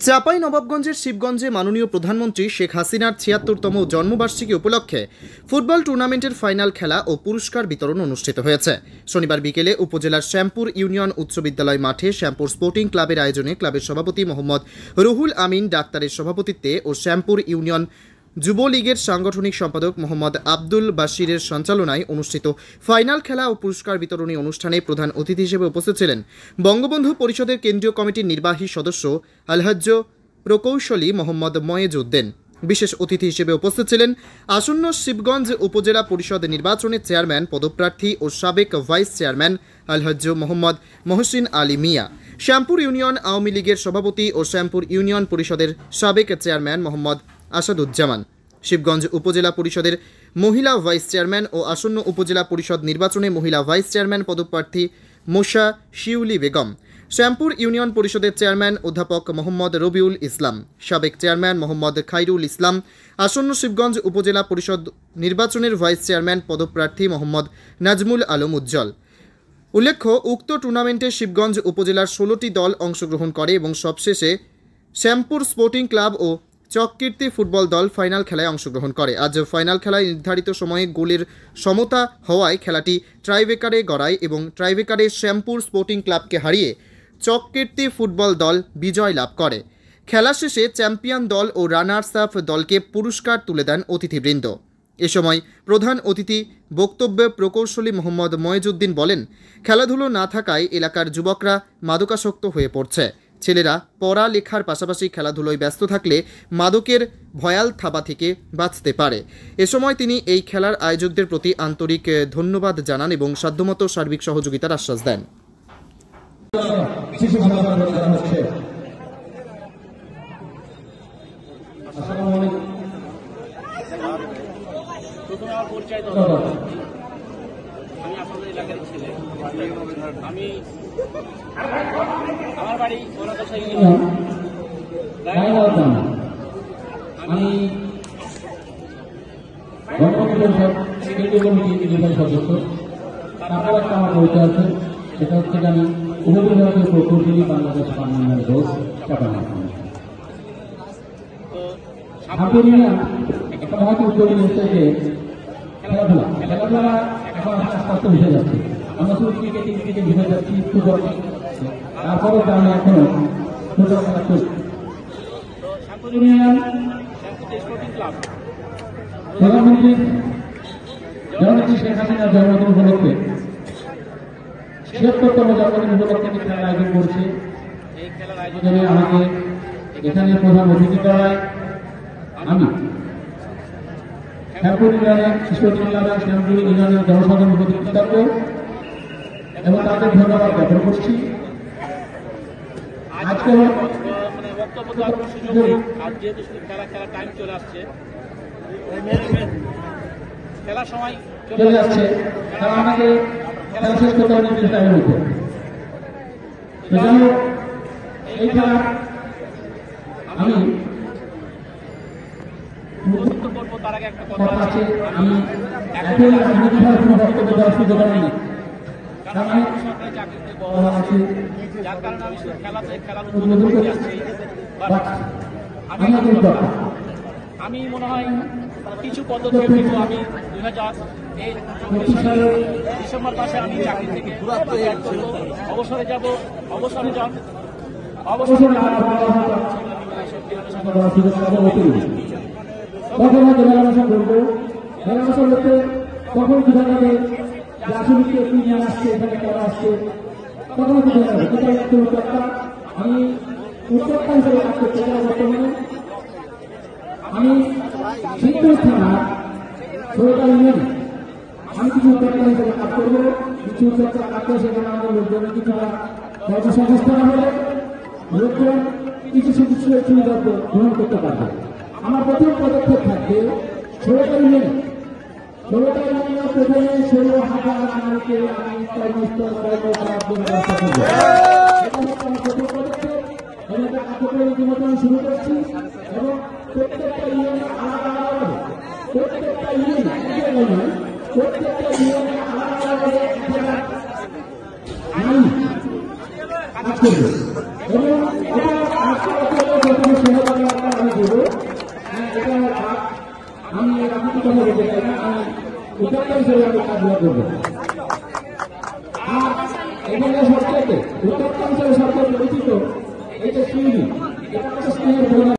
চাঁপাইনবাবগঞ্জের শিবগঞ্জে মাননীয় প্রধানমন্ত্রী শেখ হাসিনার ৭৬তম জন্মবার্ষিকী উপলক্ষে ফুটবল টুর্নামেন্টের ফাইনাল খেলা ও পুরস্কার বিতরণ অনুষ্ঠিত হয়েছে। শনিবার বিকেলে উপজেলার শ্যামপুর ইউনিয়ন উচ্চ বিদ্যালয় মাঠে শ্যামপুর স্পোর্টিং ক্লাবের আয়োজনে ক্লাবের সভাপতি মোহাম্মদ রুহুল আমিন ডাক্তারের সভাপতিত্বে ও শ্যামপুর ইউনিয়ন যুবলীগের সাংগঠনিক সম্পাদক মোহাম্মদ আব্দুল বাশিরের সঞ্চালনায় অনুষ্ঠিত ফাইনাল খেলা ও পুরস্কার বিতরণী অনুষ্ঠানে প্রধান অতিথি হিসেবে উপস্থিত ছিলেন বঙ্গবন্ধু পরিষদের কেন্দ্রীয় কমিটির নির্বাহী সদস্য আলহাজ্জ প্রকৌশলী মোহাম্মদ ময়েজ উদ্দিন। বিশেষ অতিথি হিসেবে উপস্থিত ছিলেন আসন্ন শিবগঞ্জ উপজেলা পরিষদ নির্বাচনের চেয়ারম্যান পদপ্রার্থী ও সাবেক ভাইস চেয়ারম্যান আলহাজ্জ মোহাম্মদ মহসিন আলী মিয়া, শ্যামপুর ইউনিয়ন আওয়ামী লীগের সভাপতি ও শ্যামপুর ইউনিয়ন পরিষদের সাবেক চেয়ারম্যান মোহাম্মদ আসাদুজ্জামান, শিবগঞ্জ উপজেলা পরিষদের মহিলা ভাইস চেয়ারম্যান ও আসন্ন উপজেলা পরিষদ নির্বাচনে মহিলা ভাইস চেয়ারম্যান পদপ্রার্থী মোশা শিউলি বেগম, শ্যামপুর ইউনিয়ন পরিষদের চেয়ারম্যান অধ্যাপক মোহাম্মদ রবিউল ইসলাম, সাবেক চেয়ারম্যান মোহাম্মদ খাইরুল ইসলাম, আসন্ন শিবগঞ্জ উপজেলা পরিষদ নির্বাচনের ভাইস চেয়ারম্যান পদপ্রার্থী মোহাম্মদ নাজমুল আলম উজ্জ্বল। উল্লেখ্য, উক্ত টুর্নামেন্টে শিবগঞ্জ উপজেলার 16টি দল অংশগ্রহণ করে এবং সবশেষে শ্যামপুর স্পোর্টিং ক্লাব ও চককীর্তি ফুটবল দল ফাইনাল খেলায় অংশগ্রহণ করে। আজ ফাইনাল খেলায় নির্ধারিত সময়ে গোলের সমতা হওয়ায় খেলাটি ট্রাইব্রেকারে গড়ায় এবং ট্রাইব্রেকারে শ্যামপুর স্পোর্টিং ক্লাবকে হারিয়ে চককীর্তি ফুটবল দল বিজয় লাভ করে। খেলা শেষে চ্যাম্পিয়ন দল ও রানার্স আপ দলকে পুরস্কার তুলে দেন অতিথিবৃন্দ। এ সময় প্রধান অতিথি বক্তব্যে প্রকৌশলী মোহাম্মদ ময়েজউদ্দিন বলেন, খেলাধুলো না থাকায় এলাকার যুবকরা মাদকাসক্ত হয়ে পড়ছে। ছেলেরা পড়ালেখার পাশাপাশি খেলাধুলোয় ব্যস্ত থাকলে মাদকের ভয়াল থাবা থেকে বাঁচতে পারে। এ সময় তিনি এই খেলার আয়োজকদের প্রতি আন্তরিক ধন্যবাদ জানান এবং সাধ্যমতো সার্বিক সহযোগিতার আশ্বাস দেন। আমি আপনাদের এলাকার ছেলে, আমি আমার বাড়ি আমি সদস্য। তারপর একটা আমার পরিচয় আছে, সেটা হচ্ছে আমি উপবিভাগীয় প্রকৌশলী বাংলাদেশ পার্লামেন্টের ঘোষ চাঁপাইনবাবগঞ্জ। একটা মহৎ উদ্যোগ নিচ্ছে যে খেলাধুলা এখন আস্তে আস্তে উঠে যাচ্ছে। আমরা শুধু ক্রিকেটে ভেসে যাচ্ছি, ফুটবল, তারপরে আমি এখনো ফুটবল খেলা করছি। প্রধানমন্ত্রী জননেত্রী শেখ হাসিনার জন্মদিন উপলক্ষে ৭৬তম জন্মদিন উপলক্ষে খেলার আয়োজন করছে। এই খেলার আয়োজনে আমাকে এখানে প্রধান অতিথি করায় আমি শ্যামপুর ইউনিয়নের স্পোর্টিং ক্লাবের শ্যামপুর ইউনিয়নের জনসাধারণ প্রতি কৃতজ্ঞ এবং তাদের ধন্যবাদ জ্ঞাপন করছি। আজকে বক্তব্য দেওয়ার সুযোগ নেই, আর যেহেতু খেলার টাইম চলে আসছে, খেলার সময় চলে যাচ্ছে, তারা আমাকে খেলা শেষ করতে হবে নির্দিষ্ট টাইমের মধ্যে। এই খেলা আমি তার আগে একটা কথা আছে, আমি এখন কোনো বক্তব্য দেওয়ার সুযোগ নেই, কারণ আমি সরকারি চাকরিতে বড় আছি, যার কারণে আমি খেলার উদ্বোধন করতে আসছি। আমি মনে হয় কিছু পদ্ধতি আমি 2024 সালের ডিসেম্বর মাসে আমি চাকরি থেকে অবসরে যাব। অবসরে যান অবসরে কখন মেলামেশা করবো, মেলামেশা করতে কখন বোঝা যাবে যে আসলে কি নিয়ে আসছে, এখানে কেনা আসছে, কখনো বোঝা যাবে। এটাই একটা উদ্যোক্তা, আমি উদ্যোক্তা হিসেবে কাজ করতে চাই। বর্তমানে আমি শিবপুর থানা সরকার ইউনিয়ন আমি কিছু উদ্যোক্তা হিসেবে কাজ করবো। কিছু উদ্যোক্তা কাজে সেখানে আমাদের লোকজনের কিছুটা কর্মসংস্থান হলে লোকজন কিছু সুবিধা গ্রহণ করতে পারবে। আমার প্রথম পদক্ষেপ থাকবে সরকার ইউনিয়ন প্রথমে 16,000 নারীকে আমি কর্মস্থল ব্যবস্থা করব। প্রথম পদক্ষেপ আমি একটা কার্যক্রম ইতিমধ্যে আমি শুরু করছি এবং প্রত্যেকটা ইউনিয়নে আলাদা আলাদা প্রত্যেকটা ইউনিয়নে আলাদা আলাদা কাজ করবে এবং এটা আমি রাজনীতি কথা বলতে চাই না, আমি উদ্যোক্তা হিসেবে আমি কাজগুলো করবো। আর এখানে সরকারকে উদ্যোক্তা হিসেবে সরকার পরিচিত এই যে সিউনি, এটা হচ্ছে স্নেহের